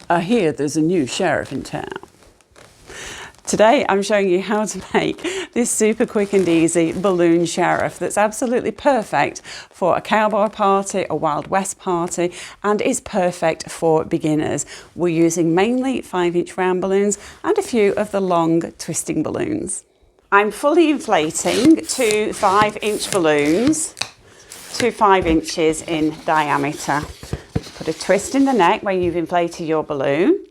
I hear there's a new sheriff in town. Today I'm showing you how to make this super quick and easy balloon sheriff that's absolutely perfect for a cowboy party, a Wild West party, and is perfect for beginners. We're using mainly 5-inch round balloons and a few of the long twisting balloons. I'm fully inflating two 5-inch balloons to 5 inches in diameter. Put a twist in the neck where you've inflated your balloon,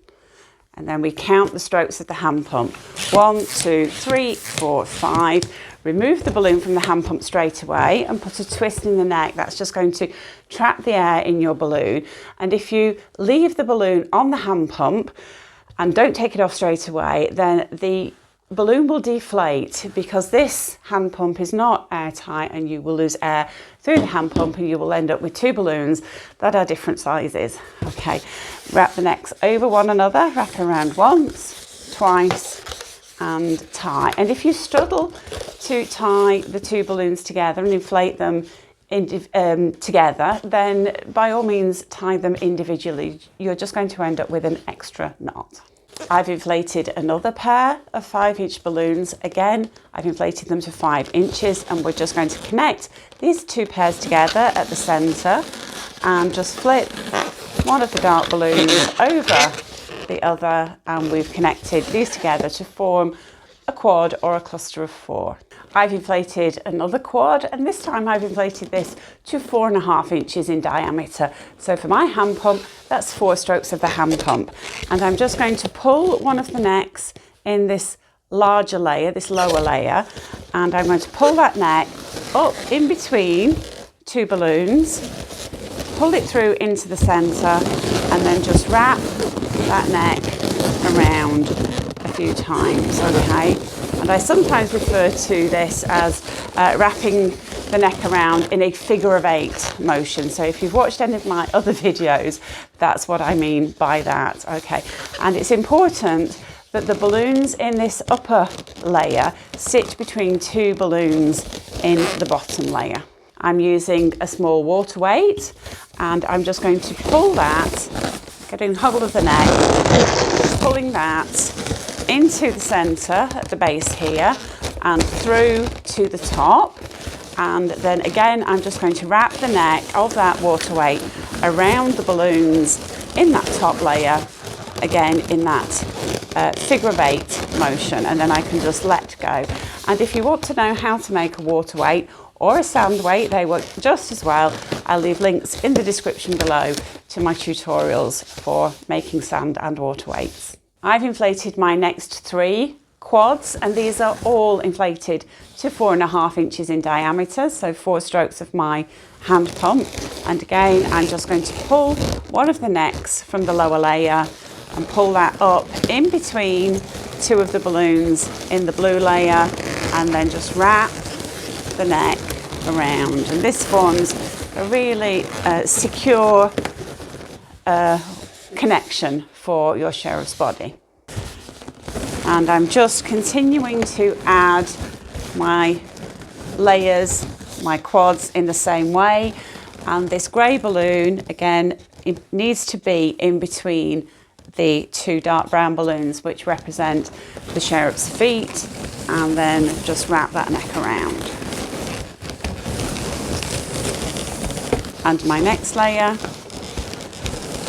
and then we count the strokes of the hand pump. 1, 2, 3, 4, 5. Remove the balloon from the hand pump straight away and put a twist in the neck. That's just going to trap the air in your balloon. And if you leave the balloon on the hand pump and don't take it off straight away, then the balloon will deflate because this hand pump is not airtight and you will lose air through the hand pump and you will end up with two balloons that are different sizes. Okay, wrap the necks over one another, wrap around once, twice and tie. And if you struggle to tie the two balloons together and inflate them together, then by all means tie them individually. You're just going to end up with an extra knot. I've inflated another pair of 5-inch balloons. Again, I've inflated them to 5 inches, and we're just going to connect these two pairs together at the centre and just flip one of the dark balloons over the other, and we've connected these together to form a quad or a cluster of 4. I've inflated another quad, and this time I've inflated this to 4.5 inches in diameter. So for my hand pump, that's 4 strokes of the hand pump. And I'm just going to pull one of the necks in this larger layer, this lower layer, and I'm going to pull that neck up in between two balloons, pull it through into the centre, and then just wrap that neck around a few times, okay? And I sometimes refer to this as wrapping the neck around in a figure of 8 motion. So if you've watched any of my other videos, that's what I mean by that, okay? And it's important that the balloons in this upper layer sit between two balloons in the bottom layer. I'm using a small water weight, and I'm just going to pull that, getting hold of the neck, pulling that into the centre at the base here and through to the top, and then again I'm just going to wrap the neck of that water weight around the balloons in that top layer, again in that figure of 8 motion, and then I can just let go. And if you want to know how to make a water weight or a sand weight, they work just as well. I'll leave links in the description below to my tutorials for making sand and water weights. I've inflated my next 3 quads, and these are all inflated to 4.5 inches in diameter, so 4 strokes of my hand pump. And again, I'm just going to pull one of the necks from the lower layer and pull that up in between two of the balloons in the blue layer, and then just wrap the neck around. And this forms a really secure connection for your sheriff's body. And I'm just continuing to add my layers, my quads in the same way. And this grey balloon, again, it needs to be in between the 2 dark brown balloons, which represent the sheriff's feet, and then just wrap that neck around. And my next layer,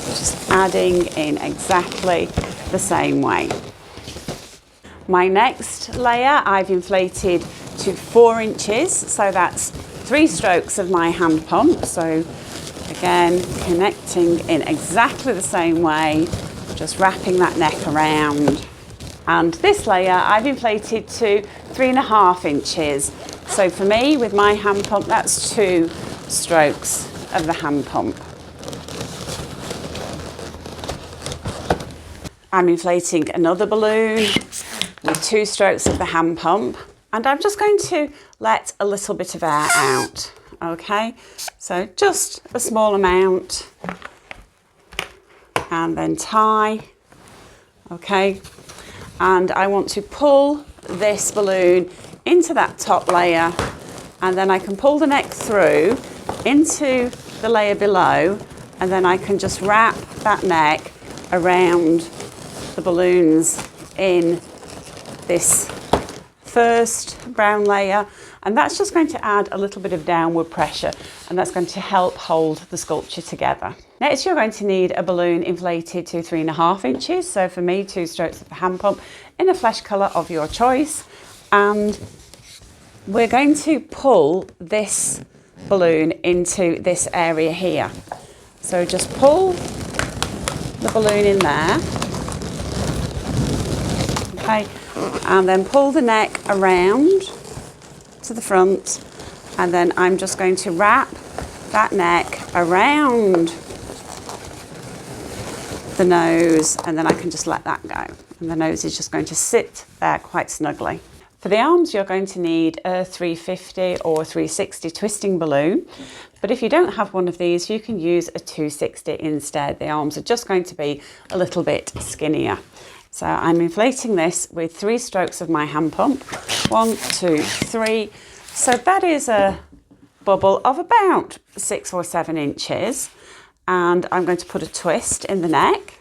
just adding in exactly the same way. My next layer I've inflated to 4 inches, so that's 3 strokes of my hand pump. So again, connecting in exactly the same way, just wrapping that neck around. And this layer I've inflated to 3.5 inches. So for me, with my hand pump, that's 2 strokes of the hand pump. I'm inflating another balloon with 2 strokes of the hand pump, and I'm just going to let a little bit of air out, okay? So just a small amount, and then tie, okay? And I want to pull this balloon into that top layer, and then I can pull the neck through into the layer below, and then I can just wrap that neck around the balloons in this first brown layer, and that's just going to add a little bit of downward pressure, and that's going to help hold the sculpture together. Next, you're going to need a balloon inflated to 3.5 inches. So for me, 2 strokes of the hand pump in a flesh colour of your choice. And we're going to pull this balloon into this area here. So just pull the balloon in there. Okay, and then pull the neck around to the front, and then I'm just going to wrap that neck around the nose, and then I can just let that go, and the nose is just going to sit there quite snugly. For the arms, you're going to need a 350 or 360 twisting balloon, but if you don't have one of these, you can use a 260 instead. The arms are just going to be a little bit skinnier. So I'm inflating this with 3 strokes of my hand pump. 1, 2, 3. So that is a bubble of about 6 or 7 inches. And I'm going to put a twist in the neck.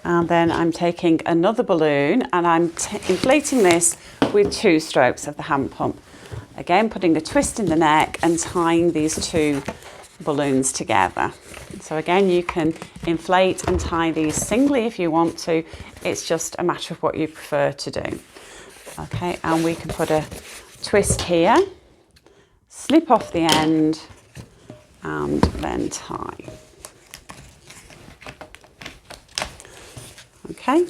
And then I'm taking another balloon and I'm inflating this with 2 strokes of the hand pump. Again, putting a twist in the neck and tying these 2 balloons together. So again, you can inflate and tie these singly if you want to. It's just a matter of what you prefer to do. Okay, and we can put a twist here, snip off the end, and then tie. Okay.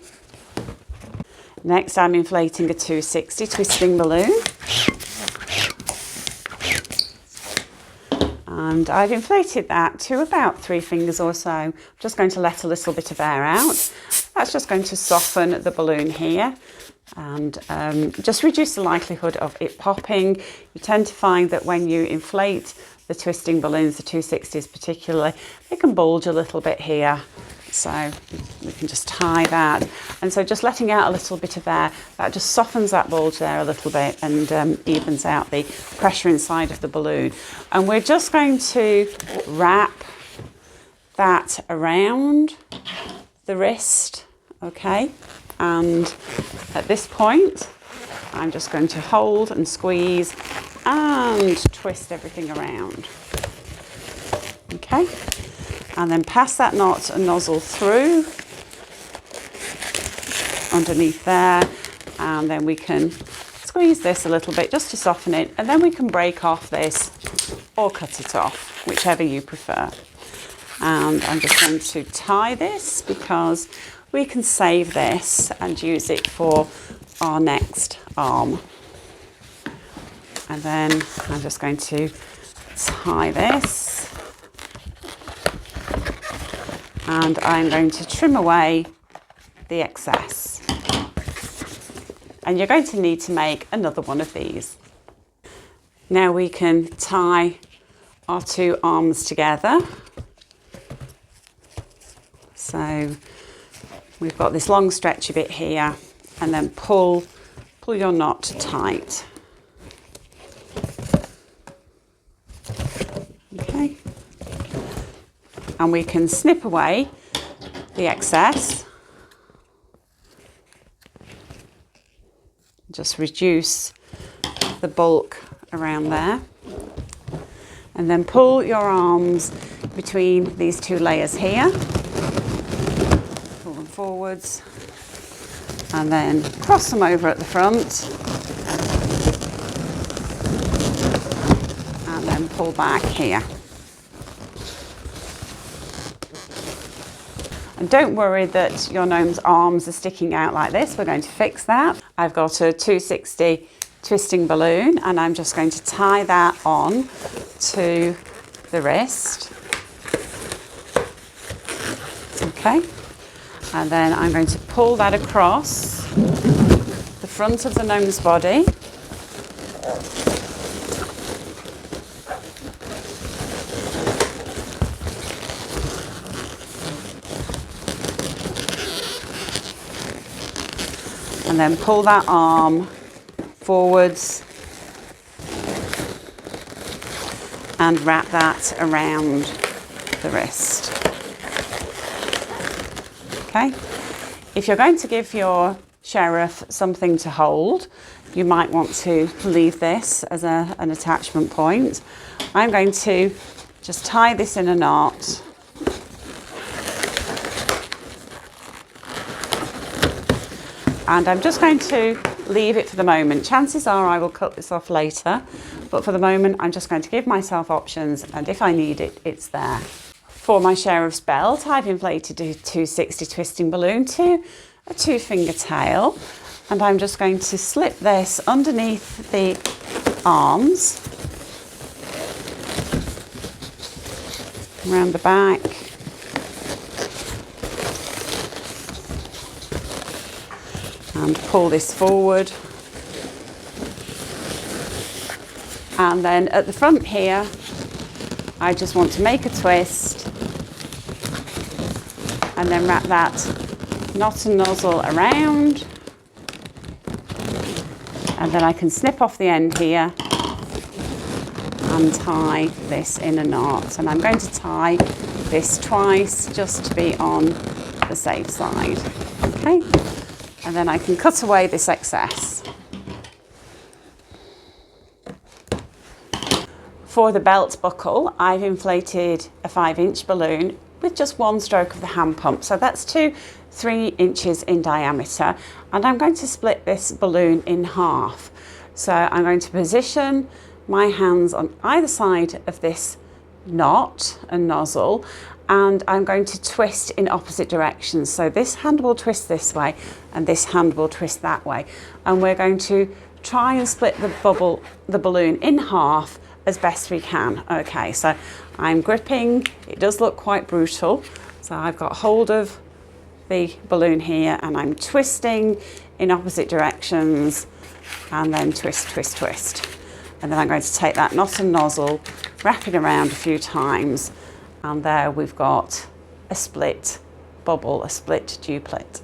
Next, I'm inflating a 260 twisting balloon. And I've inflated that to about 3 fingers or so. I'm just going to let a little bit of air out. That's just going to soften the balloon here and just reduce the likelihood of it popping. You tend to find that when you inflate the twisting balloons, the 260s particularly, they can bulge a little bit here. So we can just tie that. And so just letting out a little bit of air, that just softens that bulge there a little bit and evens out the pressure inside of the balloon. And we're just going to wrap that around the wrist, okay? And at this point, I'm just going to hold and squeeze and twist everything around, okay? And then pass that knot and nozzle through underneath there, and then we can squeeze this a little bit just to soften it, and then we can break off this or cut it off, whichever you prefer. And I'm just going to tie this because we can save this and use it for our next arm. And then I'm just going to tie this, and I'm going to trim away the excess. And you're going to need to make another one of these. Now we can tie our 2 arms together. So we've got this long stretchy bit here, and then pull your knot tight. Okay. And we can snip away the excess. Just reduce the bulk around there. And then pull your arms between these 2 layers here. Pull them forwards. And then cross them over at the front. And then pull back here. And don't worry that your gnome's arms are sticking out like this. We're going to fix that. I've got a 260 twisting balloon, and I'm just going to tie that on to the wrist. Okay. And then I'm going to pull that across the front of the gnome's body. And then pull that arm forwards and wrap that around the wrist. okay? If you're going to give your sheriff something to hold, you might want to leave this as an attachment point. I'm going to just tie this in a knot. And I'm just going to leave it for the moment. Chances are I will cut this off later, but for the moment I'm just going to give myself options, and if I need it, it's there. For my sheriff's belt, I've inflated a 260 twisting balloon to a 2-finger tail, and I'm just going to slip this underneath the arms, around the back, and pull this forward. And then at the front here, I just want to make a twist and then wrap that knot and nozzle around, and then I can snip off the end here and tie this in a knot. And I'm going to tie this twice just to be on the safe side, okay? And then I can cut away this excess. For the belt buckle, I've inflated a 5-inch balloon with just one stroke of the hand pump. So that's 3 inches in diameter. And I'm going to split this balloon in half. So I'm going to position my hands on either side of this knot and nozzle, and I'm going to twist in opposite directions. So this hand will twist this way and this hand will twist that way. And we're going to try and split the balloon in half as best we can. Okay, so I'm gripping, it does look quite brutal. So I've got hold of the balloon here and I'm twisting in opposite directions, and then twist, twist, twist. And then I'm going to take that knot and nozzle, wrap it around a few times, and there we've got a split bubble, a split duplet.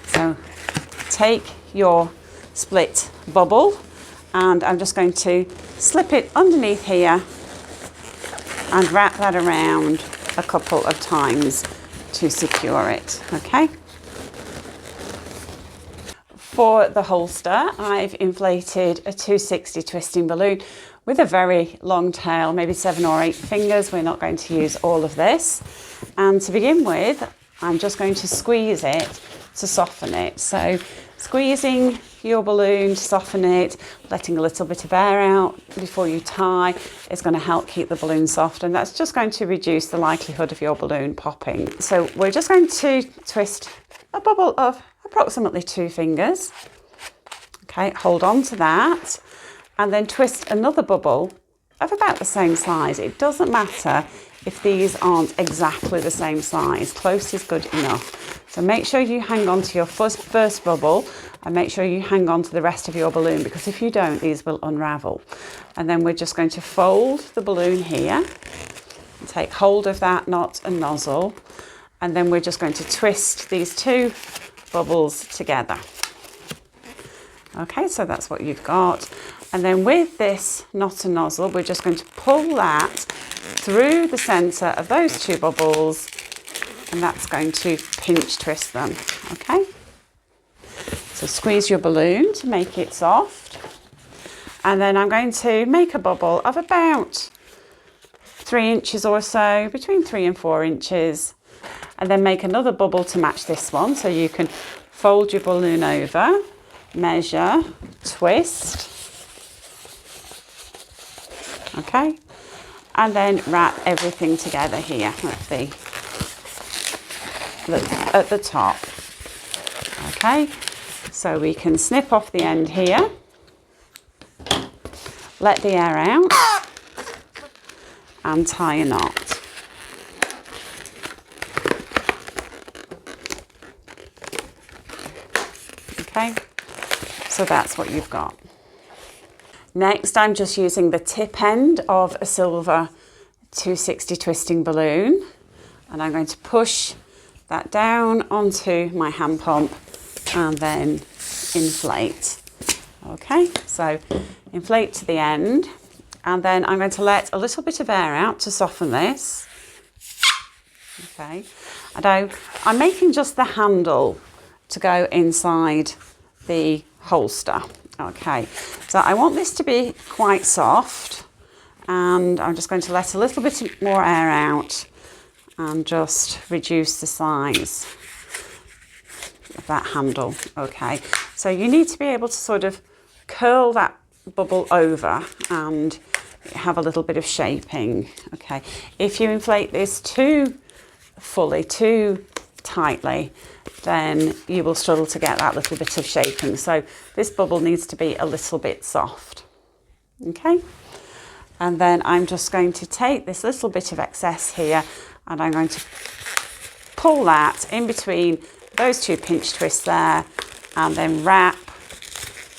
So take your split bubble, and I'm just going to slip it underneath here and wrap that around a couple of times to secure it, okay? For the holster, I've inflated a 260 twisting balloon with a very long tail, maybe 7 or 8 fingers. We're not going to use all of this. And to begin with, I'm just going to squeeze it to soften it. So squeezing your balloon to soften it, letting a little bit of air out before you tie is going to help keep the balloon soft, and that's just going to reduce the likelihood of your balloon popping. So we're just going to twist a bubble of approximately 2 fingers. Okay, hold on to that, and then twist another bubble of about the same size. It doesn't matter if these aren't exactly the same size. Close is good enough. So make sure you hang on to your first bubble, and make sure you hang on to the rest of your balloon, because if you don't, these will unravel. And then we're just going to fold the balloon here, and take hold of that knot and nozzle, and then we're just going to twist these 2 bubbles together. Okay, so that's what you've got. And then with this knot and nozzle, we're just going to pull that through the centre of those 2 bubbles, and that's going to pinch twist them, okay? So squeeze your balloon to make it soft. And then I'm going to make a bubble of about 3 inches or so, between 3 and 4 inches. And then make another bubble to match this one. So you can fold your balloon over, measure, twist. Okay. And then wrap everything together here at the top. Okay. So we can snip off the end here, let the air out, and tie a knot. Okay, so that's what you've got. Next, I'm just using the tip end of a silver 260 twisting balloon, and I'm going to push that down onto my hand pump and then inflate. Okay, so inflate to the end, and then I'm going to let a little bit of air out to soften this. Okay, Although I'm making just the handle to go inside the holster. Okay, so I want this to be quite soft, and I'm just going to let a little bit more air out and just reduce the size of that handle. Okay, so you need to be able to sort of curl that bubble over and have a little bit of shaping. Okay, if you inflate this too fully, too tightly, then you will struggle to get that little bit of shaping. So this bubble needs to be a little bit soft. Okay, and then I'm just going to take this little bit of excess here and I'm going to pull that in between those two pinch twists there, and then wrap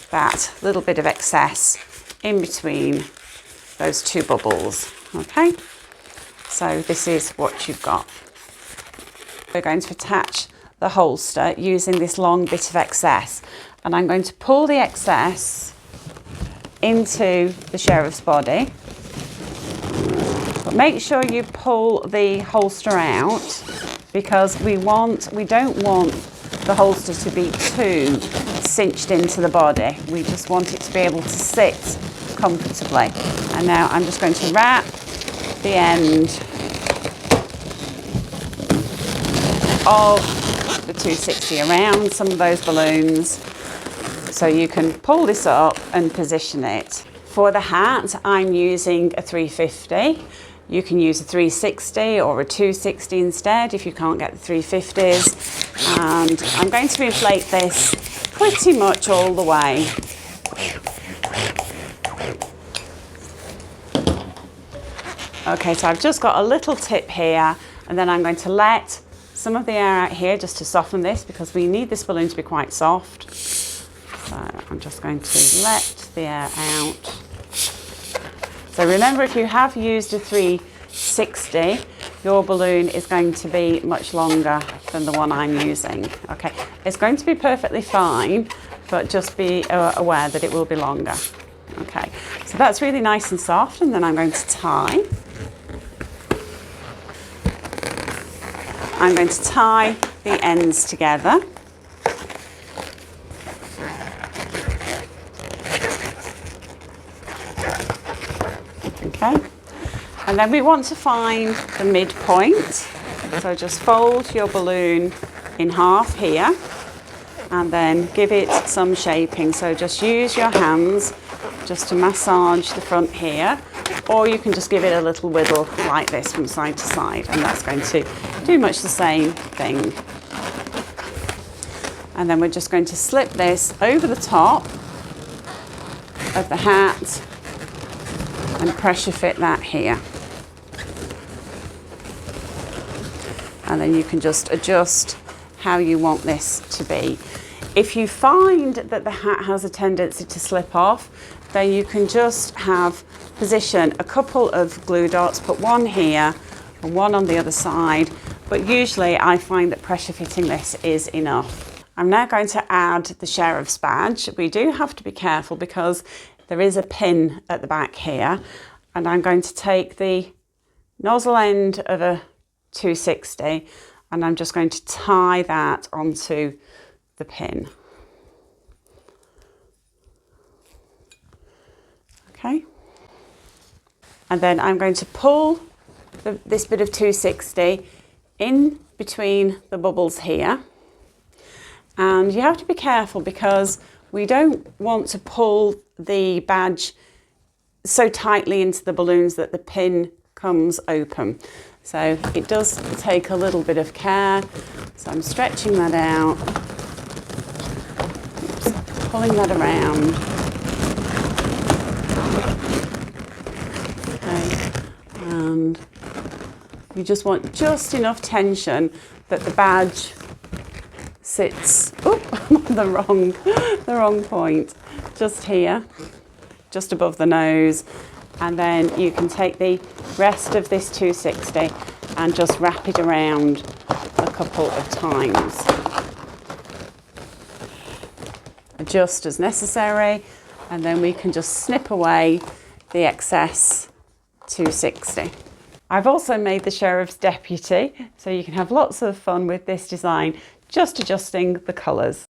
that little bit of excess in between those two bubbles. Okay, so this is what you've got. We're going to attach the holster using this long bit of excess, and I'm going to pull the excess into the sheriff's body, but make sure you pull the holster out, because we don't want the holster to be too cinched into the body. We just want it to be able to sit comfortably. And now I'm just going to wrap the end of the 260 around some of those balloons, so you can pull this up and position it. For the hat, I'm using a 350. You can use a 360 or a 260 instead if you can't get the 350s. And I'm going to inflate this pretty much all the way. Okay, so I've just got a little tip here, and then I'm going to let some of the air out here just to soften this, because we need this balloon to be quite soft. So I'm just going to let the air out. So remember, if you have used a 360, your balloon is going to be much longer than the one I'm using. Okay, it's going to be perfectly fine, but just be aware that it will be longer. Okay, so that's really nice and soft, and then I'm going to tie. I'm going to tie the ends together. Okay, and then we want to find the midpoint. So just fold your balloon in half here and then give it some shaping. So just use your hands just to massage the front here, or you can just give it a little wiggle like this from side to side, and that's going to do much the same thing. And then we're just going to slip this over the top of the hat and pressure fit that here. And then you can just adjust how you want this to be. If you find that the hat has a tendency to slip off, then you can just position a couple of glue dots, put one here and one on the other side, but usually I find that pressure fitting this is enough. I'm now going to add the sheriff's badge. We do have to be careful because there is a pin at the back here, and I'm going to take the nozzle end of a 260 and I'm just going to tie that onto the pin. Okay, and then I'm going to pull this bit of 260 in between the bubbles here, and you have to be careful because we don't want to pull the badge so tightly into the balloons that the pin comes open. So it does take a little bit of care. So I'm stretching that out, pulling that around. Okay. And you just want just enough tension that the badge sits on the wrong point, just here, just above the nose. And then you can take the rest of this 260 and just wrap it around a couple of times. Adjust as necessary, and then we can just snip away the excess 260. I've also made the Sheriff's Deputy, so you can have lots of fun with this design, just adjusting the colours.